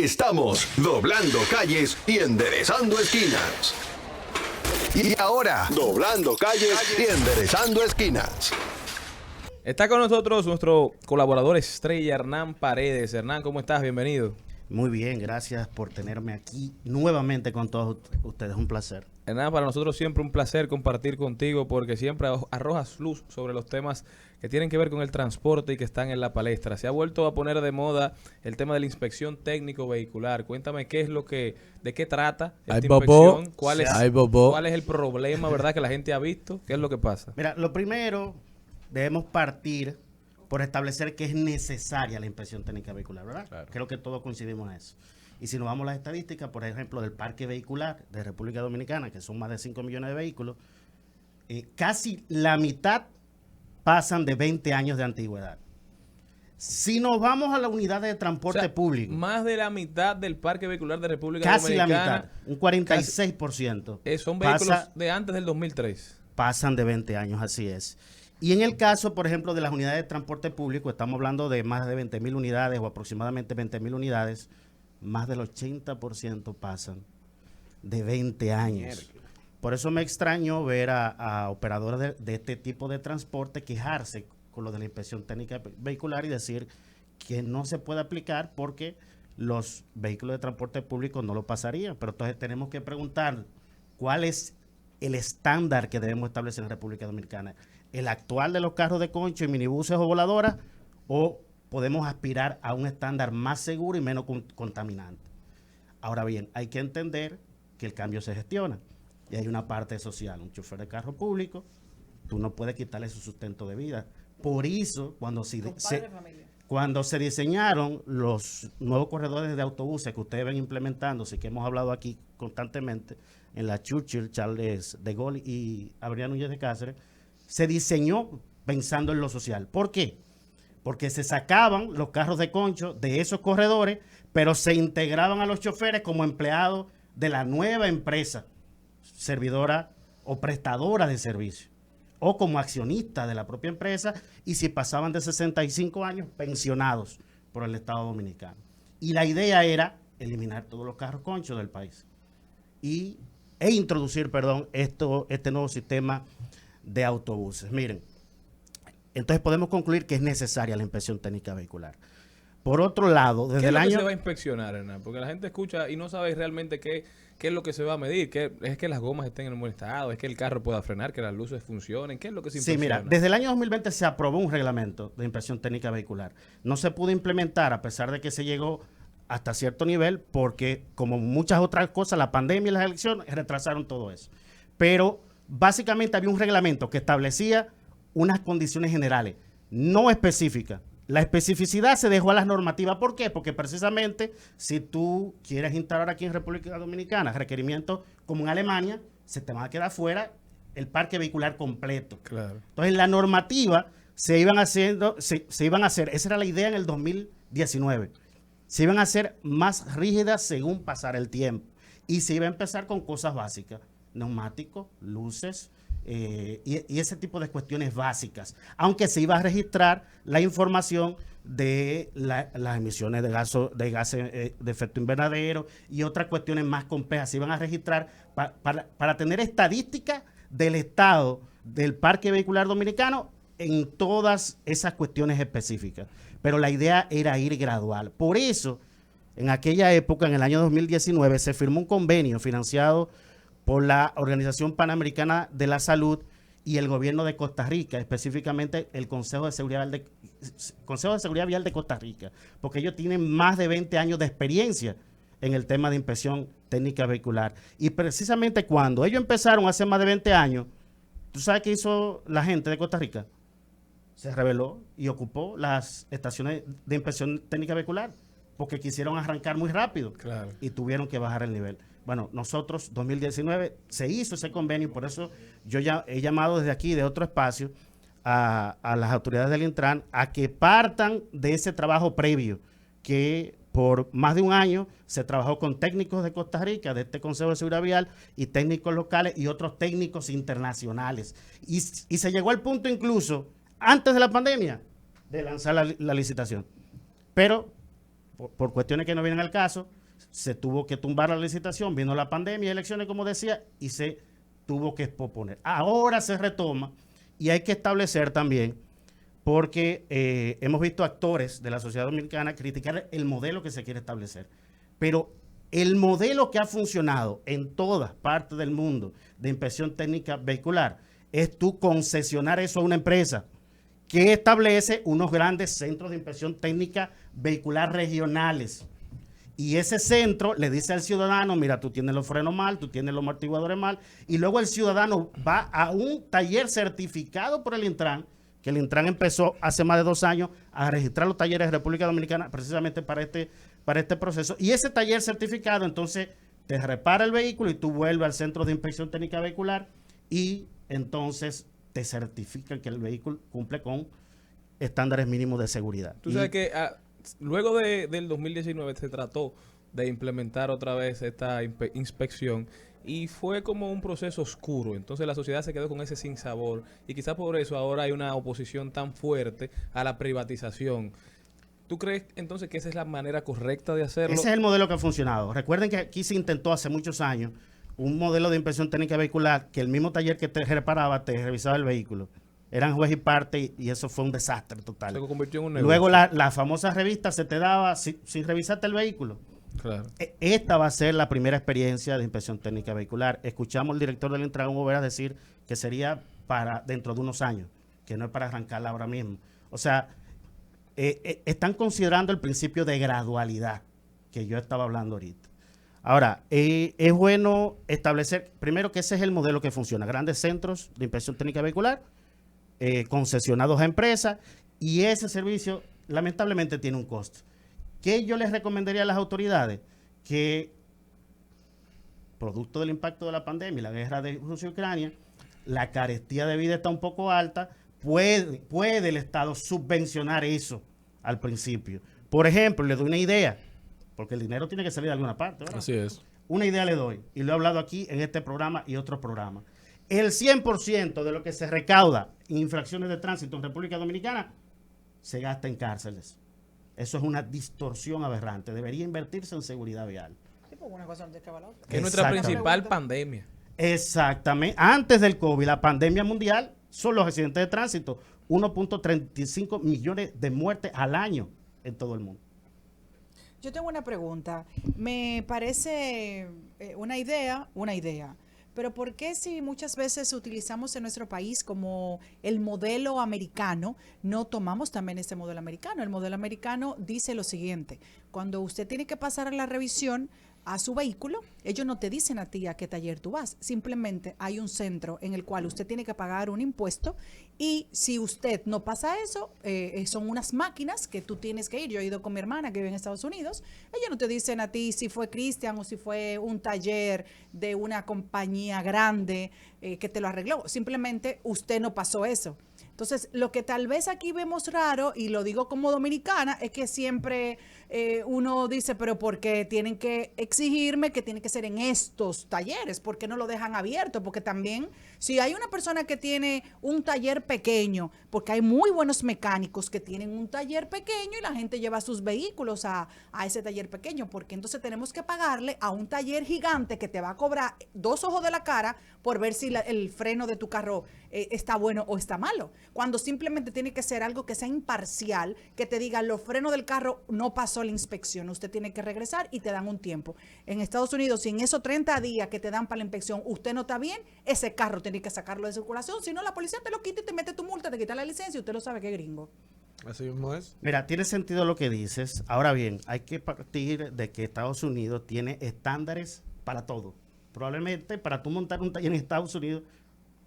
Estamos doblando calles y enderezando esquinas. Y ahora, doblando calles y enderezando esquinas. Está con nosotros nuestro colaborador estrella, Hernán Paredes. Hernán, ¿cómo estás? Bienvenido. Muy bien, gracias por tenerme aquí nuevamente con todos ustedes. Un placer. Hernán, para nosotros siempre un placer compartir contigo porque siempre arrojas luz sobre los temas que tienen que ver con el transporte y que están en la palestra. Se ha vuelto a poner de moda el tema de la inspección técnico vehicular. Cuéntame de qué trata esta inspección, cuál es el problema, ¿verdad? Que la gente ha visto, ¿qué es lo que pasa? Mira, lo primero, debemos partir por establecer que es necesaria la inspección técnica vehicular, ¿verdad? Claro. Creo que todos coincidimos en eso. Y si nos vamos a las estadísticas, por ejemplo, del parque vehicular de República Dominicana, que son más de 5 millones de vehículos, casi la mitad pasan de 20 años de antigüedad. Si nos vamos a la unidad de transporte público, más de la mitad del parque vehicular de República casi Dominicana, la mitad, un 46%. Son vehículos de antes del 2003. Pasan de 20 años, así es. Y en el caso, por ejemplo, de las unidades de transporte público, estamos hablando de más de 20,000 unidades o aproximadamente 20,000 unidades, más del 80% pasan de 20 años. Por eso me extrañó ver a operadores de este tipo de transporte quejarse con lo de la inspección técnica vehicular y decir que no se puede aplicar porque los vehículos de transporte público no lo pasarían. Pero entonces tenemos que preguntar cuál es el estándar que debemos establecer en República Dominicana. ¿El actual de los carros de concho y minibuses o voladoras? ¿O podemos aspirar a un estándar más seguro y menos contaminante? Ahora bien, hay que entender que el cambio se gestiona. Y hay una parte social. Un chofer de carro público, tú no puedes quitarle su sustento de vida. Por eso, cuando se diseñaron los nuevos corredores de autobuses que ustedes ven implementándose, que hemos hablado aquí constantemente, en la Churchill, Charles de Gaulle y Avenida Núñez de Cáceres, se diseñó pensando en lo social. ¿Por qué? Porque se sacaban los carros de concho de esos corredores, pero se integraban a los choferes como empleados de la nueva empresa servidora o prestadora de servicio, o como accionistas de la propia empresa, y si pasaban de 65 años, pensionados por el Estado Dominicano. Y la idea era eliminar todos los carros conchos del país e introducir, este nuevo sistema de autobuses. Miren, entonces podemos concluir que es necesaria la inspección técnica vehicular. Por otro lado, desde el año... ¿Qué se va a inspeccionar, Hernán? Porque la gente escucha y no sabe realmente qué es lo que se va a medir. Es que las gomas estén en buen estado, es que el carro pueda frenar, que las luces funcionen. ¿Qué es lo que se inspecciona? Sí, mira, desde el año 2020 se aprobó un reglamento de inspección técnica vehicular. No se pudo implementar a pesar de que se llegó hasta cierto nivel porque, como muchas otras cosas, la pandemia y las elecciones retrasaron todo eso. Pero básicamente había un reglamento que establecía unas condiciones generales, no específicas. La especificidad se dejó a las normativas. ¿Por qué? Porque precisamente si tú quieres instalar aquí en República Dominicana requerimientos como en Alemania, se te va a quedar fuera el parque vehicular completo. Claro. Entonces la normativa se iban a hacer, esa era la idea en el 2019, se iban a hacer más rígidas según pasara el tiempo. Y se iba a empezar con cosas básicas, neumáticos, luces, y ese tipo de cuestiones básicas, aunque se iba a registrar la información de las emisiones de gases de efecto invernadero y otras cuestiones más complejas. Se iban a registrar para tener estadísticas del estado del parque vehicular dominicano en todas esas cuestiones específicas. Pero la idea era ir gradual. Por eso, en aquella época, en el año 2019, se firmó un convenio financiado por la Organización Panamericana de la Salud y el gobierno de Costa Rica, específicamente el Consejo de Seguridad Vial de Costa Rica, porque ellos tienen más de 20 años de experiencia en el tema de inspección técnica vehicular. Y precisamente cuando ellos empezaron hace más de 20 años, ¿tú sabes qué hizo la gente de Costa Rica? Se rebeló y ocupó las estaciones de inspección técnica vehicular, porque quisieron arrancar muy rápido. Claro. Y tuvieron que bajar el nivel. Bueno, nosotros, 2019, se hizo ese convenio y por eso yo ya he llamado desde aquí, de otro espacio, a las autoridades del Intran a que partan de ese trabajo previo que por más de un año se trabajó con técnicos de Costa Rica, de este Consejo de Seguridad Vial, y técnicos locales y otros técnicos internacionales. Y se llegó al punto incluso, antes de la pandemia, de lanzar la licitación. Pero por cuestiones que no vienen al caso, se tuvo que tumbar la licitación, vino la pandemia, elecciones, como decía, y se tuvo que posponer. Ahora se retoma y hay que establecer también, porque hemos visto actores de la sociedad dominicana criticar el modelo que se quiere establecer. Pero el modelo que ha funcionado en todas partes del mundo de inspección técnica vehicular es tú concesionar eso a una empresa que establece unos grandes centros de inspección técnica vehicular regionales. Y ese centro le dice al ciudadano, mira, tú tienes los frenos mal, tú tienes los amortiguadores mal, y luego el ciudadano va a un taller certificado por el Intran, que el Intran empezó hace más de 2 años a registrar los talleres de República Dominicana precisamente para este proceso. Y ese taller certificado, entonces, te repara el vehículo y tú vuelves al centro de inspección técnica vehicular y entonces te certifican que el vehículo cumple con estándares mínimos de seguridad. Tú sabes que luego del 2019 se trató de implementar otra vez esta inspección y fue como un proceso oscuro. Entonces la sociedad se quedó con ese sinsabor y quizás por eso ahora hay una oposición tan fuerte a la privatización. ¿Tú crees entonces que esa es la manera correcta de hacerlo? Ese es el modelo que ha funcionado. Recuerden que aquí se intentó hace muchos años un modelo de inspección técnica vehicular que el mismo taller que te reparaba te revisaba el vehículo. Eran juez y parte y eso fue un desastre total. Se convirtió en un negocio. Luego la famosa revista se te daba sin revisarte el vehículo. Claro. Esta va a ser la primera experiencia de inspección técnica vehicular. Escuchamos al director del Intran, Hugo Vera, decir que sería para dentro de unos años, que no es para arrancarla ahora mismo. O sea, están considerando el principio de gradualidad que yo estaba hablando ahorita. Ahora, es bueno establecer, primero, que ese es el modelo que funciona. Grandes centros de inspección técnica vehicular, concesionados a empresas, y ese servicio lamentablemente tiene un costo. ¿Qué yo les recomendaría a las autoridades? Que, producto del impacto de la pandemia y la guerra de Rusia y Ucrania, la carestía de vida está un poco alta, puede el Estado subvencionar eso al principio. Por ejemplo, le doy una idea, porque el dinero tiene que salir de alguna parte, ¿verdad? Así es. Una idea le doy, y lo he hablado aquí en este programa y otros programas. El 100% de lo que se recauda en infracciones de tránsito en República Dominicana se gasta en cárceles. Eso es una distorsión aberrante. Debería invertirse en seguridad vial. Sí, pues una cosa no te acaba la otra. Que es nuestra principal pandemia. Exactamente. Antes del COVID, la pandemia mundial, son los accidentes de tránsito. 1.35 millones de muertes al año en todo el mundo. Yo tengo una pregunta. Me parece una idea, pero ¿por qué si muchas veces utilizamos en nuestro país como el modelo americano, no tomamos también este modelo americano? El modelo americano dice lo siguiente: cuando usted tiene que pasar a la revisión a su vehículo, ellos no te dicen a ti a qué taller tú vas, simplemente hay un centro en el cual usted tiene que pagar un impuesto y si usted no pasa eso, son unas máquinas que tú tienes que ir. Yo he ido con mi hermana que vive en Estados Unidos, ellos no te dicen a ti si fue Christian o si fue un taller de una compañía grande que te lo arregló, simplemente usted no pasó eso. Entonces, lo que tal vez aquí vemos raro, y lo digo como dominicana, es que siempre uno dice, pero ¿por qué tienen que exigirme que tiene que ser en estos talleres? ¿Por qué no lo dejan abierto? Porque también, si hay una persona que tiene un taller pequeño, porque hay muy buenos mecánicos que tienen un taller pequeño y la gente lleva sus vehículos a ese taller pequeño, porque entonces tenemos que pagarle a un taller gigante que te va a cobrar 2 ojos de la cara por ver si el freno de tu carro está bueno o está malo, cuando simplemente tiene que ser algo que sea imparcial, que te diga los frenos del carro no pasó la inspección, usted tiene que regresar y te dan un tiempo. En Estados Unidos, si en esos 30 días que te dan para la inspección usted no está bien, ese carro tiene que sacarlo de circulación, si no la policía te lo quita y te mete tu multa, te quita la licencia y usted lo sabe que es gringo. Así mismo es. Mira, tiene sentido lo que dices. Ahora bien, hay que partir de que Estados Unidos tiene estándares para todo. Probablemente para tú montar un taller en Estados Unidos.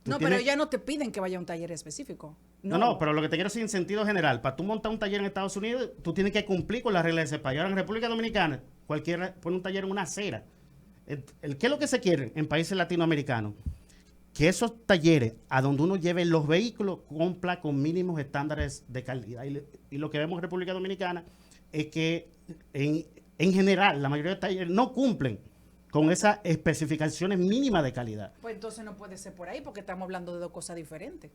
No, pero ya no te piden que vaya a un taller específico. No, pero lo que te quiero decir en sentido general, para tú montar un taller en Estados Unidos, tú tienes que cumplir con las reglas de ese país. Ahora en República Dominicana, cualquiera pone un taller en una acera. ¿Qué es lo que se quiere en países latinoamericanos? Que esos talleres a donde uno lleve los vehículos cumpla con mínimos estándares de calidad. Y lo que vemos en República Dominicana es que en general la mayoría de talleres no cumplen con esas especificaciones mínimas de calidad. Pues entonces no puede ser por ahí porque estamos hablando de 2 cosas diferentes.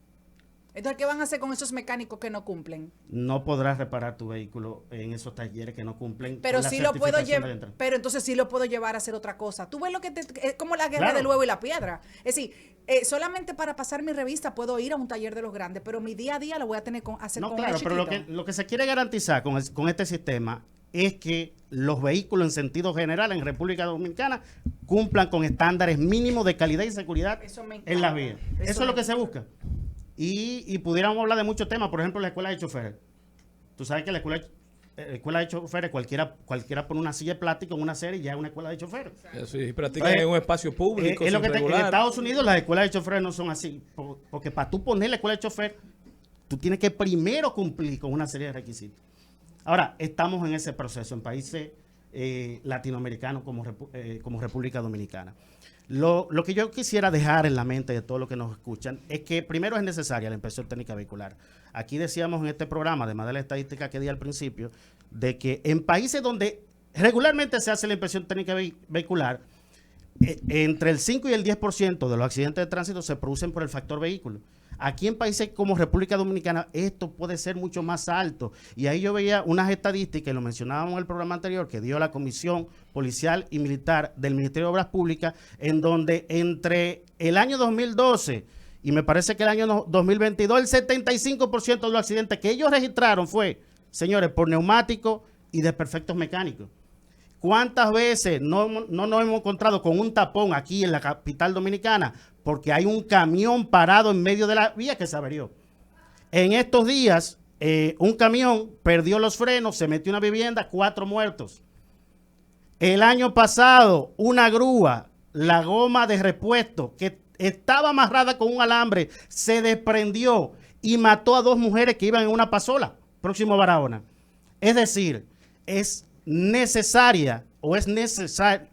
Entonces, ¿qué van a hacer con esos mecánicos que no cumplen? No podrás reparar tu vehículo en esos talleres que no cumplen. Pero con la sí lo puedo certificación llevar, de entrada. pero entonces sí lo puedo llevar a hacer otra cosa. Tú ves lo que es como la guerra Claro. del huevo y la piedra. Es decir, solamente para pasar mi revista puedo ir a un taller de los grandes, pero mi día a día lo voy a tener que hacer No, con claro, el pero chiquito. lo que se quiere garantizar con este sistema es que los vehículos en sentido general en República Dominicana cumplan con estándares mínimos de calidad y seguridad Eso me en las encanta. vías. Eso Eso es lo me que se busca. Y pudiéramos hablar de muchos temas, por ejemplo, la escuela de choferes. Tú sabes que la escuela de choferes, cualquiera pone una silla de plástico en una serie y ya es una escuela de choferes. Sí, practican en un espacio público. Es lo sin que en regular. Estados Unidos las escuelas de choferes no son así, porque para tú poner la escuela de chofer, tú tienes que primero cumplir con una serie de requisitos. Ahora, estamos en ese proceso en países latinoamericanos como República Dominicana. Lo que yo quisiera dejar en la mente de todos los que nos escuchan es que primero es necesaria la inspección técnica vehicular. Aquí decíamos en este programa, además de la estadística que di al principio, de que en países donde regularmente se hace la inspección técnica vehicular, entre el 5 y el 10% de los accidentes de tránsito se producen por el factor vehículo. Aquí en países como República Dominicana esto puede ser mucho más alto. Y ahí yo veía unas estadísticas, y lo mencionábamos en el programa anterior, que dio la Comisión Policial y Militar del Ministerio de Obras Públicas, en donde entre el año 2012 y me parece que el año 2022, el 75% de los accidentes que ellos registraron fue, señores, por neumáticos y desperfectos mecánicos. ¿Cuántas veces no nos hemos encontrado con un tapón aquí en la capital dominicana? Porque hay un camión parado en medio de la vía que se averió. En estos días, un camión perdió los frenos, se metió en una vivienda, 4 muertos. El año pasado, una grúa, la goma de repuesto, que estaba amarrada con un alambre, se desprendió y mató a 2 mujeres que iban en una pasola, próximo a Barahona. Es decir, es necesario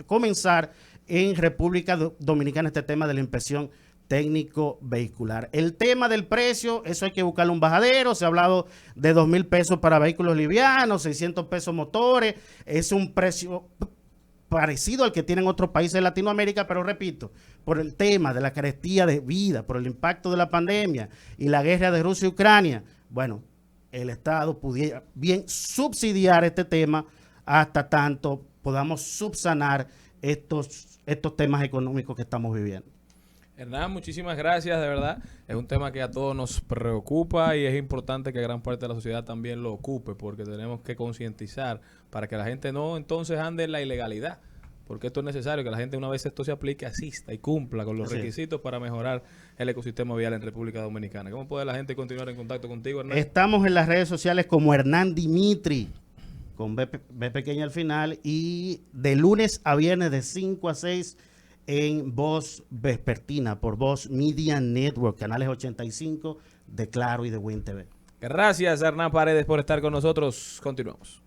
comenzar en República Dominicana este tema de la inspección técnico vehicular. El tema del precio, eso hay que buscarle un bajadero. Se ha hablado de 2,000 pesos para vehículos livianos, 600 pesos motores. Es un precio parecido al que tienen otros países de Latinoamérica, pero repito, por el tema de la carestía de vida, por el impacto de la pandemia y la guerra de Rusia y Ucrania, bueno, el Estado pudiera bien subsidiar este tema hasta tanto podamos subsanar estos temas económicos que estamos viviendo. Hernán, muchísimas gracias, de verdad. Es un tema que a todos nos preocupa y es importante que gran parte de la sociedad también lo ocupe, porque tenemos que concientizar para que la gente no entonces ande en la ilegalidad, porque esto es necesario, que la gente una vez esto se aplique, asista y cumpla con los requisitos para mejorar el ecosistema vial en República Dominicana. ¿Cómo puede la gente continuar en contacto contigo, Hernán? Estamos en las redes sociales como Hernán Dimitri, con B pequeña al final, y de lunes a viernes de 5 a 6 en Voz Vespertina por Voz Media Network, canales 85 de Claro y de Win TV. Gracias, Hernán Paredes, por estar con nosotros. Continuamos.